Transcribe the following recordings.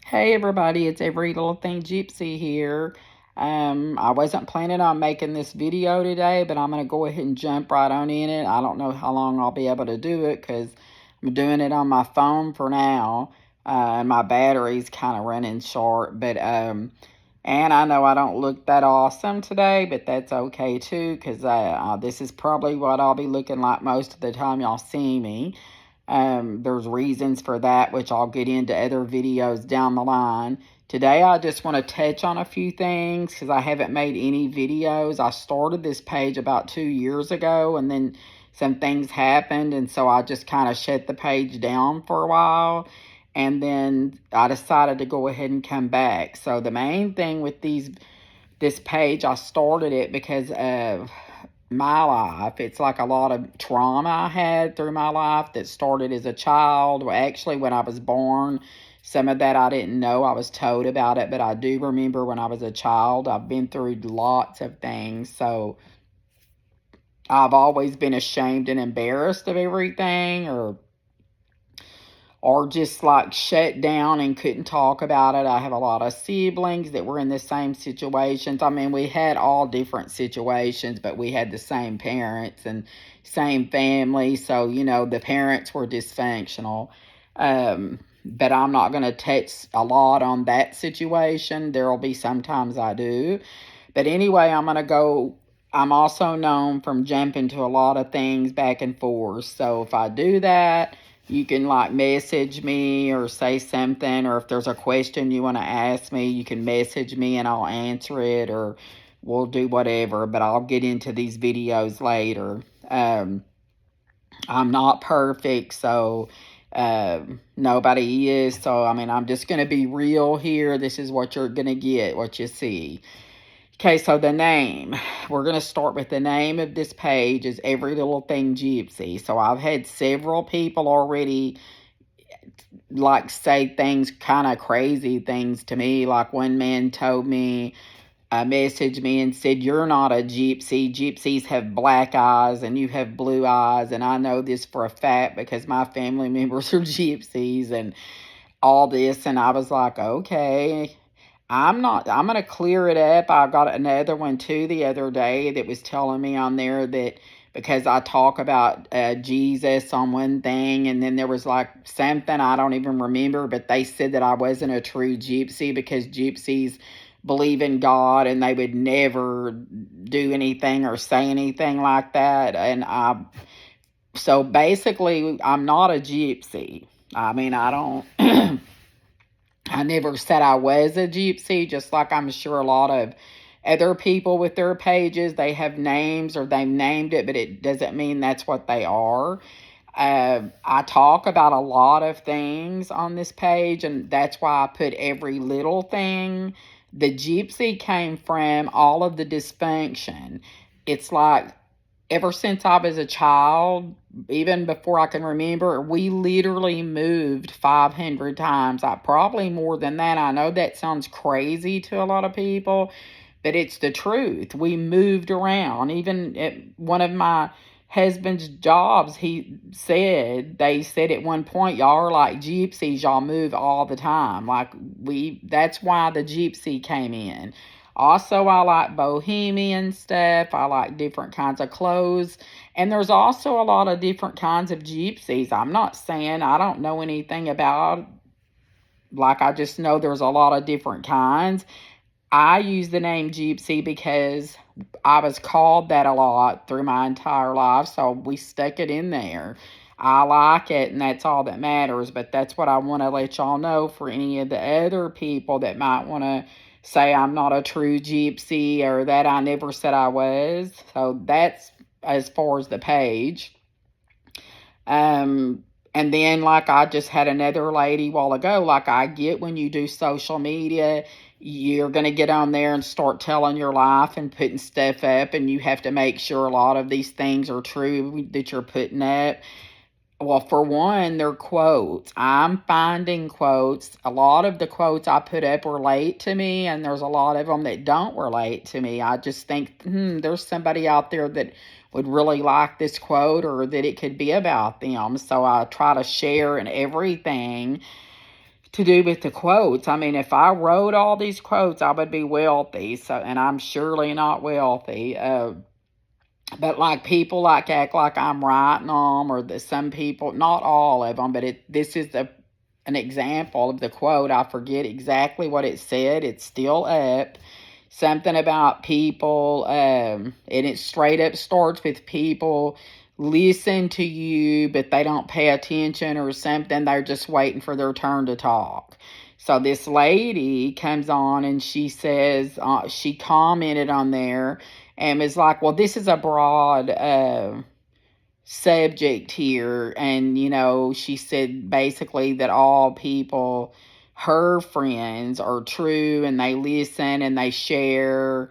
Hey everybody, it's Every Little Thing Gypsy here. I wasn't planning on making this video today, but I'm going to go ahead and jump right on in it. I don't know how long I'll be able to do it because I'm doing it on my phone for now. And my battery's kind of running short. And I know I don't look that awesome today, but that's okay too because this is probably what I'll be looking like most of the time y'all see me. There's reasons for that, which I'll get into other videos down the line. Today, I just want to touch on a few things because I haven't made any videos. I started this page about 2 years ago, and then some things happened, and so I just kind of shut the page down for a while. And then I decided to go ahead and come back. So the main thing with this page, I started it because of my life. It's like a lot of trauma I had through my life that started as a child. Well, actually, when I was born, some of that I didn't know. I was told about it, but I do remember when I was a child. I've been through lots of things. So I've always been ashamed and embarrassed of everything, or just like shut down and couldn't talk about it. I have a lot of siblings that were in the same situations. I mean, we had all different situations, but we had the same parents and same family. So, the parents were dysfunctional. But I'm not going to touch a lot on that situation. There will be sometimes I do. But anyway, I'm also known from jumping to a lot of things back and forth. So if I do that, you can like message me or say something, or if there's a question you want to ask me, you can message me and I'll answer it, or we'll do whatever. But I'll get into these videos later. I'm not perfect, so nobody is. So, I mean, I'm just going to be real here. This is what you're going to get, what you see. Okay, so the name. We're going to start with the name of this page is Every Little Thing Gypsy. So I've had several people already like say things, kind of crazy things to me. Like one man told me, messaged me and said, "You're not a gypsy. Gypsies have black eyes and you have blue eyes." And I know this for a fact because my family members are gypsies and all this. And I was like, okay. I'm going to clear it up. I got another one too the other day that was telling me on there that because I talk about Jesus on one thing, and then there was like something I don't even remember, but they said that I wasn't a true gypsy because gypsies believe in God and they would never do anything or say anything like that. So basically, I'm not a gypsy. I mean, I don't. I never said I was a gypsy, just like I'm sure a lot of other people with their pages, they have names or they've named it, but it doesn't mean that's what they are. I talk about a lot of things on this page, and that's why I put every little thing. The gypsy came from all of the dysfunction. It's like ever since I was a child, even before I can remember, we literally moved 500 times. Probably more than that. I know that sounds crazy to a lot of people, but it's the truth. We moved around. Even at one of my husband's jobs, they said at one point, y'all are like gypsies, y'all move all the time. That's why the gypsy came in. Also, I like bohemian stuff. I like different kinds of clothes. And there's also a lot of different kinds of gypsies. I'm not saying I don't know anything about, like, I just know there's a lot of different kinds. I use the name gypsy because I was called that a lot through my entire life, so we stuck it in there. I like it, and that's all that matters, but that's what I want to let y'all know for any of the other people that might want to say I'm not a true gypsy or that I never said I was. So that's as far as the page. And then, like, I just had another lady a while ago, like, I get when you do social media, you're going to get on there and start telling your life and putting stuff up, and you have to make sure a lot of these things are true that you're putting up. Well, for one, they're quotes. I'm finding quotes. A lot of the quotes I put up relate to me, and there's a lot of them that don't relate to me. I just think, there's somebody out there that would really like this quote or that it could be about them. So I try to share and everything to do with the quotes. I mean, if I wrote all these quotes, I would be wealthy. So, and I'm surely not wealthy. But like people like act like I'm writing them, or some people, not all of them, but this is an example of the quote. I forget exactly what it said. It's still up. Something about people, and it straight up starts with people listen to you, but they don't pay attention or something. They're just waiting for their turn to talk. So this lady comes on and she says, she commented on there and was like, well, this is a broad subject here. And, she said basically that all people, her friends, are true and they listen and they share.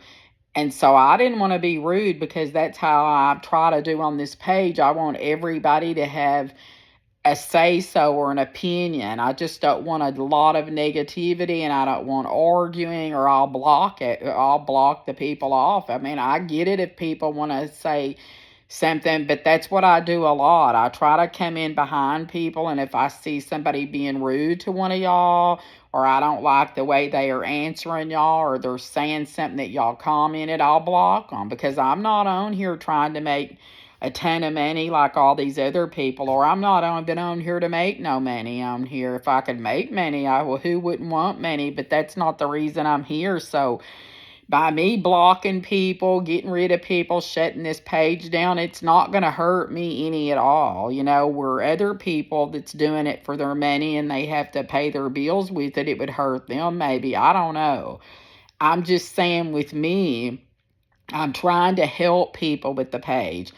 And so I didn't want to be rude, because that's how I try to do on this page. I want everybody to have a say so or an opinion. I just don't want a lot of negativity, and I don't want arguing, or I'll block it. I'll block the people off. I mean, I get it if people want to say something, but that's what I do a lot. I try to come in behind people, and if I see somebody being rude to one of y'all, or I don't like the way they are answering y'all, or they're saying something that y'all commented, I'll block them, because I'm not on here trying to make a ton of money like all these other people, or I'm not been on here to make no money on here. If I could make money, who wouldn't want money? But that's not the reason I'm here. So by me blocking people, getting rid of people, shutting this page down, it's not going to hurt me any at all. Where other people that's doing it for their money and they have to pay their bills with it, it would hurt them maybe. I don't know. I'm just saying, with me, I'm trying to help people with the page.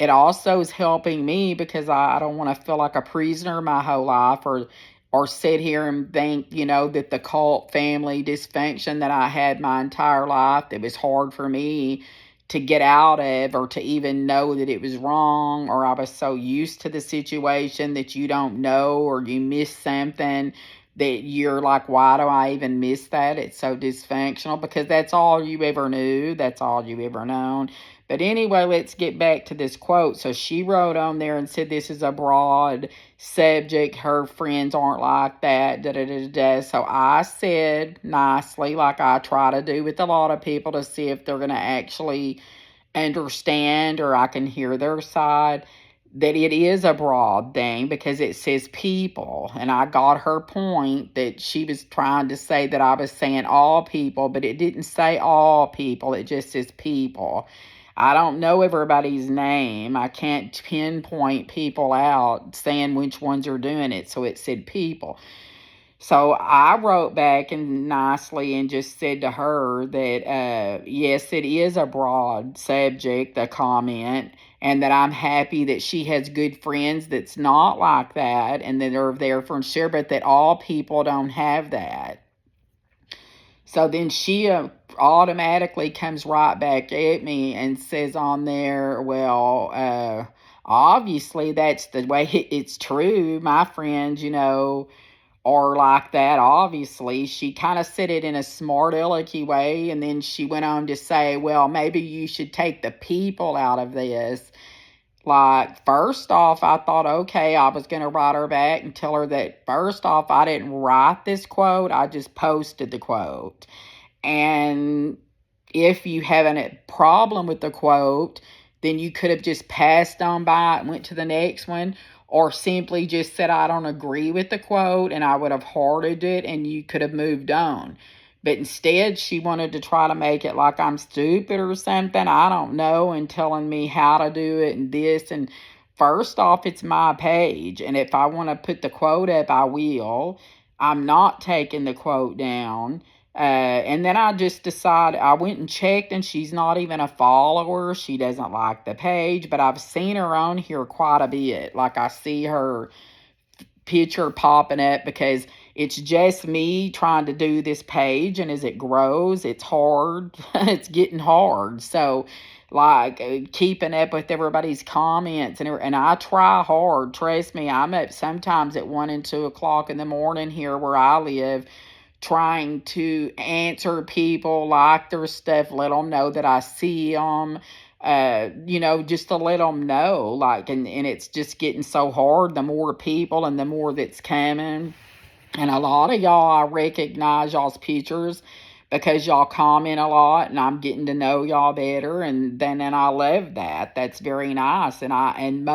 It also is helping me because I don't want to feel like a prisoner my whole life, or sit here and think, that the cult family dysfunction that I had my entire life, that was hard for me to get out of, or to even know that it was wrong, or I was so used to the situation that you don't know, or you miss something that you're like, why do I even miss that? It's so dysfunctional, because that's all you ever knew. That's all you ever known. But anyway, let's get back to this quote. So she wrote on there and said, this is a broad subject. Her friends aren't like that. Da, da, da, da. So I said nicely, like I try to do with a lot of people, to see if they're going to actually understand, or I can hear their side, that it is a broad thing, because it says people. And I got her point, that she was trying to say that I was saying all people, but it didn't say all people. It just says people. I don't know everybody's name. I can't pinpoint people out saying which ones are doing it. So it said people. So I wrote back and nicely and just said to her that, yes, it is a broad subject, the comment, and that I'm happy that she has good friends that's not like that, and that are there for sure, but that all people don't have that. So then she automatically comes right back at me and says on there, well, obviously that's the way it's true. My friends, are like that, obviously. She kind of said it in a smart alecky way, and then she went on to say, well, maybe you should take the people out of this. Like, first off, I thought, okay, I was going to write her back and tell her that, first off, I didn't write this quote, I just posted the quote. And if you have a problem with the quote, then you could have just passed on by it and went to the next one, or simply just said, I don't agree with the quote, and I would have hearted it, and you could have moved on. But instead, she wanted to try to make it like I'm stupid or something. I don't know, and telling me how to do it and this. And first off, it's my page. And if I want to put the quote up, I will. I'm not taking the quote down. And then I just decided, I went and checked, and she's not even a follower. She doesn't like the page, but I've seen her on here quite a bit. Like, I see her picture popping up, because it's just me trying to do this page, and as it grows, it's hard. It's getting hard. So, like, keeping up with everybody's comments, and I try hard. Trust me, I'm up sometimes at 1 and 2 o'clock in the morning here where I live, trying to answer people, like their stuff, let them know that I see them, just to let them know, like, and it's just getting so hard, the more people and the more that's coming. And a lot of y'all, I recognize y'all's pictures because y'all comment a lot and I'm getting to know y'all better. And then I love that. That's very nice. And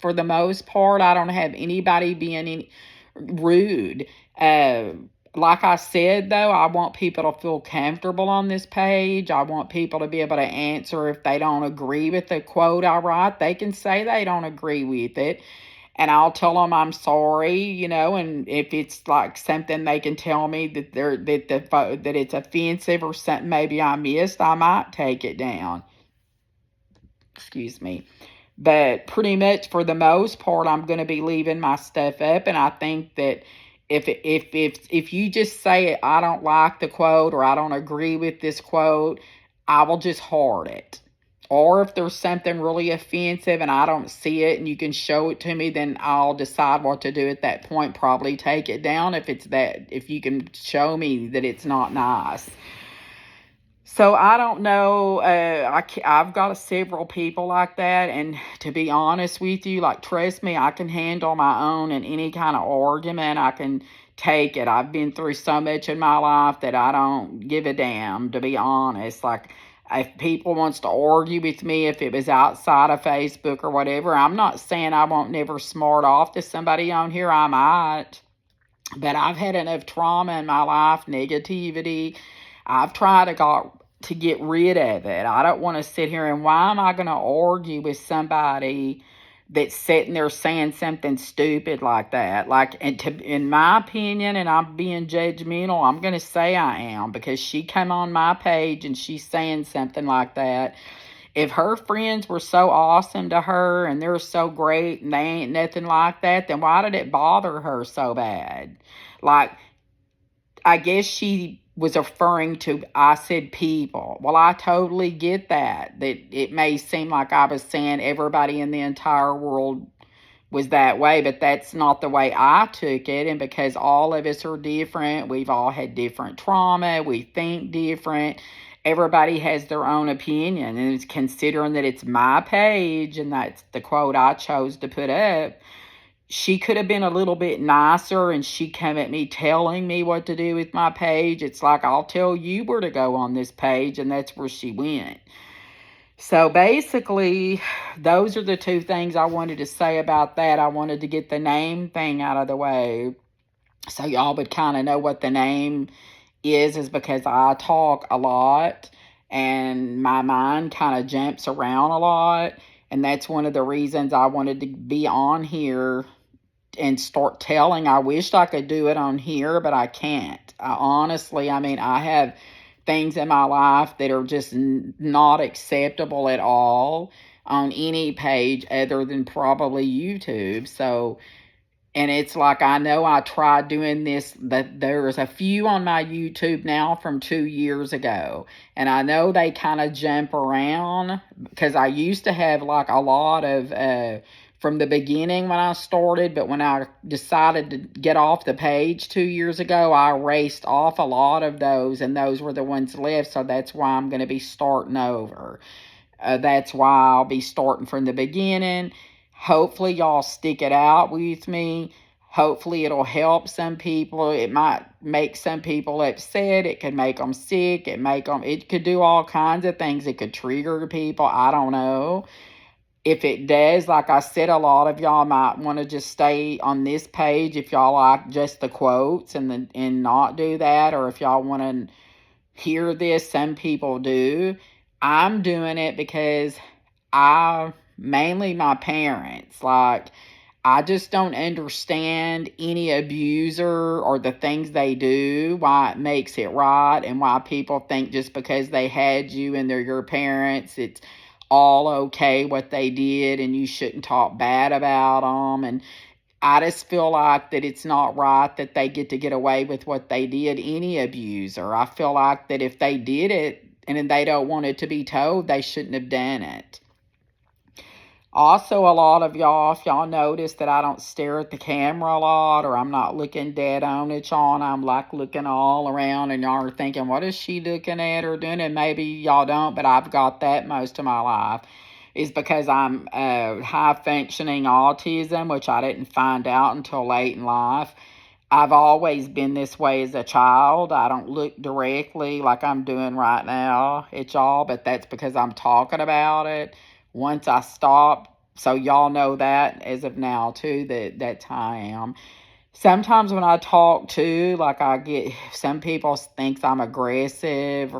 for the most part, I don't have anybody being rude. Uh, like I said, though, I want people to feel comfortable on this page. I want people to be able to answer if they don't agree with the quote I write. They can say they don't agree with it, and I'll tell them I'm sorry, and if it's like something they can tell me that it's offensive or something maybe I missed, I might take it down. Excuse me. But pretty much for the most part, I'm going to be leaving my stuff up, and I think that if you just say I don't like the quote or I don't agree with this quote, I will just heart it. Or if there's something really offensive and I don't see it and you can show it to me, then I'll decide what to do at that point. Probably take it down if you can show me that it's not nice. So I don't know. I've got several people like that, and to be honest with you, like trust me, I can handle my own in any kind of argument. I can take it. I've been through so much in my life that I don't give a damn. To be honest, like if people wants to argue with me, if it was outside of Facebook or whatever, I'm not saying I won't never smart off to somebody on here. I might, but I've had enough trauma in my life, negativity. I've tried to get rid of it. I don't want to sit here and why am I going to argue with somebody that's sitting there saying something stupid like that? Like, in my opinion, and I'm being judgmental, I'm going to say I am because she came on my page and she's saying something like that. If her friends were so awesome to her and they're so great and they ain't nothing like that, then why did it bother her so bad? Like, I guess she was referring to, I said people. Well, I totally get that it may seem like I was saying everybody in the entire world was that way, but that's not the way I took it. And because all of us are different, we've all had different trauma, we think different. Everybody has their own opinion, and it's considering that it's my page and that's the quote I chose to put up. She could have been a little bit nicer and she come at me telling me what to do with my page. It's like, I'll tell you where to go on this page, and that's where she went. So basically, those are the two things I wanted to say about that. I wanted to get the name thing out of the way so y'all would kind of know what the name is because I talk a lot and my mind kind of jumps around a lot. And that's one of the reasons I wanted to be on here and start telling. I wished I could do it on here, but I can't. I have things in my life that are just not acceptable at all on any page other than probably YouTube. So, and it's like, I know I tried doing this, but there's a few on my YouTube now from 2 years ago. And I know they kind of jump around because I used to have like a lot of, from the beginning when I started, but when I decided to get off the page 2 years ago, I erased off a lot of those, and those were the ones left. So that's why I'm going to be starting over. That's why I'll be starting from the beginning. Hopefully y'all stick it out with me. Hopefully it'll help some people. It might make some people upset. It could make them sick. It could do all kinds of things. It could trigger people. I don't know. If it does, like I said, a lot of y'all might want to just stay on this page if y'all like just the quotes and not do that. Or if y'all want to hear this, some people do. I'm doing it because mainly my parents, like, I just don't understand any abuser or the things they do, why it makes it right, and why people think just because they had you and they're your parents, it's all okay what they did and you shouldn't talk bad about them. And I just feel like that it's not right that they get away with what they did, any abuser. I feel like that if they did it and they don't want it to be told, they shouldn't have done it. Also, a lot of y'all, if y'all notice that I don't stare at the camera a lot or I'm not looking dead on at y'all and I'm like looking all around and y'all are thinking, what is she looking at or doing? And maybe y'all don't, but I've got that most of my life. Is because I'm high functioning autism, which I didn't find out until late in life. I've always been this way as a child. I don't look directly like I'm doing right now at y'all, but that's because I'm talking about it. Once I stop, so y'all know that as of now too, that's how I am. Sometimes when I talk too, like I get some people thinks I'm aggressive,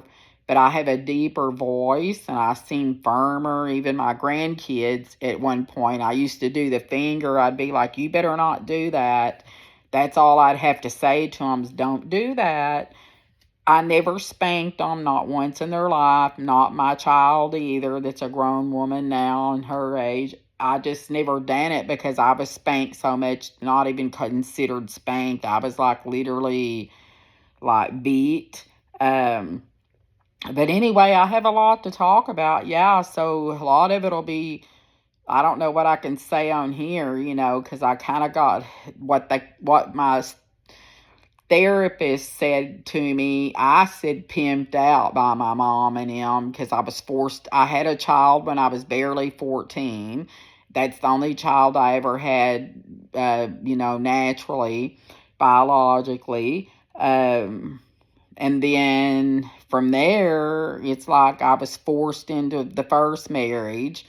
but I have a deeper voice and I seem firmer. Even my grandkids at one point, I used to do the finger. I'd be like, "You better not do that." That's all I'd have to say to them is, "Don't do that." I never spanked them, not once in their life, not my child either, that's a grown woman now in her age. I just never done it because I was spanked so much, not even considered spanked. I was like literally like beat. Um, but anyway, I have a lot to talk about. Yeah, so a lot of it'll be, I don't know what I can say on here, because I kind of got what my therapist said to me. I said pimped out by my mom and him because I was forced. I had a child when I was barely 14. That's the only child I ever had, naturally, biologically. And then from there, it's like I was forced into the first marriage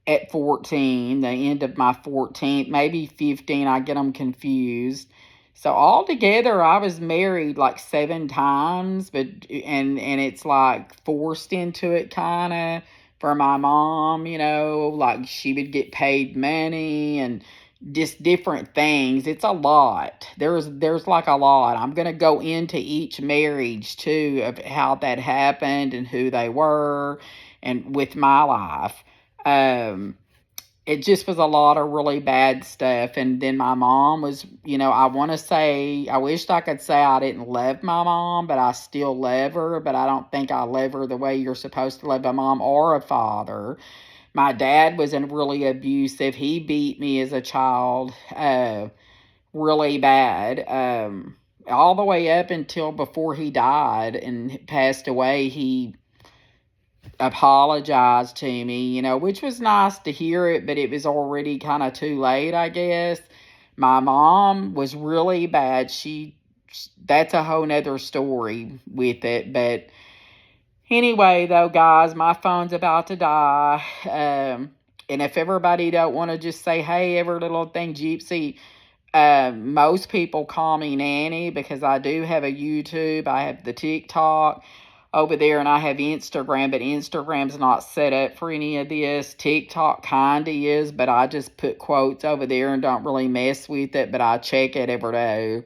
at 14, the end of my 14th, maybe 15, I get them confused. So altogether, I was married like 7 times, but and it's like forced into it kind of for my mom, like she would get paid money and just different things. It's a lot. There's like a lot. I'm gonna go into each marriage too of how that happened and who they were, and with my life. Um, it just was a lot of really bad stuff. And then my mom was, I want to say, I wished I could say I didn't love my mom, but I still love her. But I don't think I love her the way you're supposed to love a mom or a father. My dad was really abusive. He beat me as a child, really bad. All the way up until before he died and passed away, he apologized to me, which was nice to hear it, but it was already kind of too late, I guess. My mom was really bad. That's a whole nother story with it. But anyway, though, guys, my phone's about to die. And if everybody don't want to just say, hey, every little thing, Gypsy, most people call me Nanny because I do have a YouTube. I have the TikTok over there, and I have Instagram, but Instagram's not set up for any of this. TikTok kind of is, but I just put quotes over there and don't really mess with it, but I check it every day.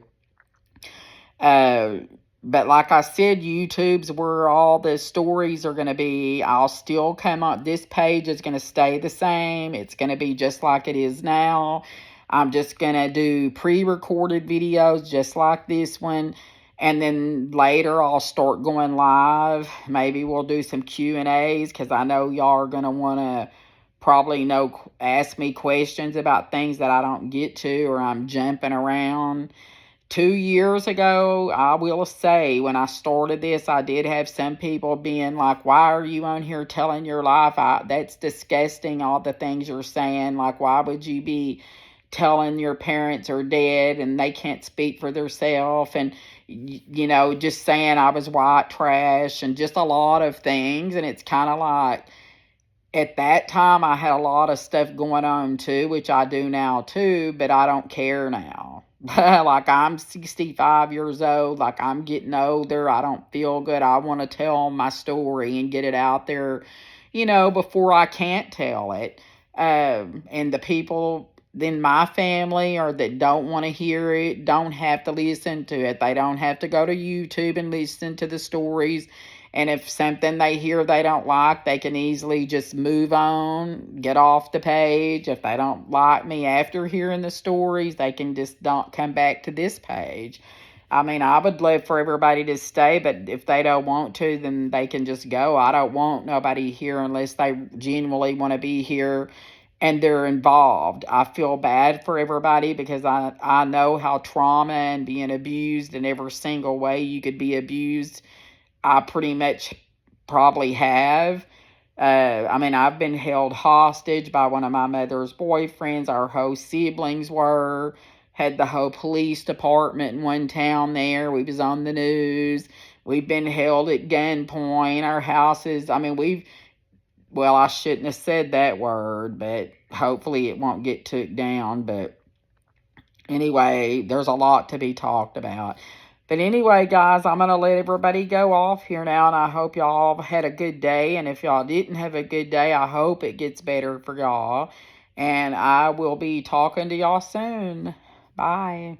But like I said, YouTube's where all the stories are going to be. I'll still come up. This page is going to stay the same. It's going to be just like it is now. I'm just going to do pre-recorded videos just like this one. And then later I'll start going live. Maybe we'll do some Q&As because I know y'all are going to want to probably ask me questions about things that I don't get to or I'm jumping around. 2 years ago, I will say, when I started this, I did have some people being like, why are you on here telling your life? That's disgusting, all the things you're saying. Like, why would you be telling your parents are dead and they can't speak for themselves? And, just saying I was white trash and just a lot of things. And it's kind of like, at that time, I had a lot of stuff going on too, which I do now too, but I don't care now. Like, I'm 65 years old, like I'm getting older. I don't feel good. I want to tell my story and get it out there, before I can't tell it. And the people in my family or that don't want to hear it don't have to listen to it. They don't have to go to YouTube and listen to the stories. And if something they hear they don't like, they can easily just move on, get off the page. If they don't like me after hearing the stories, they can just don't come back to this page. I mean, I would love for everybody to stay, but if they don't want to, then they can just go. I don't want nobody here unless they genuinely want to be here and they're involved. I feel bad for everybody because I know how trauma and being abused in every single way you could be abused, I pretty much probably have. I mean, I've been held hostage by one of my mother's boyfriends. Our whole siblings were. had the whole police department in one town there. We was on the news. We've been held at gunpoint. Our houses, I mean, well, I shouldn't have said that word, but hopefully it won't get took down. But anyway, there's a lot to be talked about. But anyway, guys, I'm going to let everybody go off here now, and I hope y'all had a good day. And if y'all didn't have a good day, I hope it gets better for y'all. And I will be talking to y'all soon. Bye.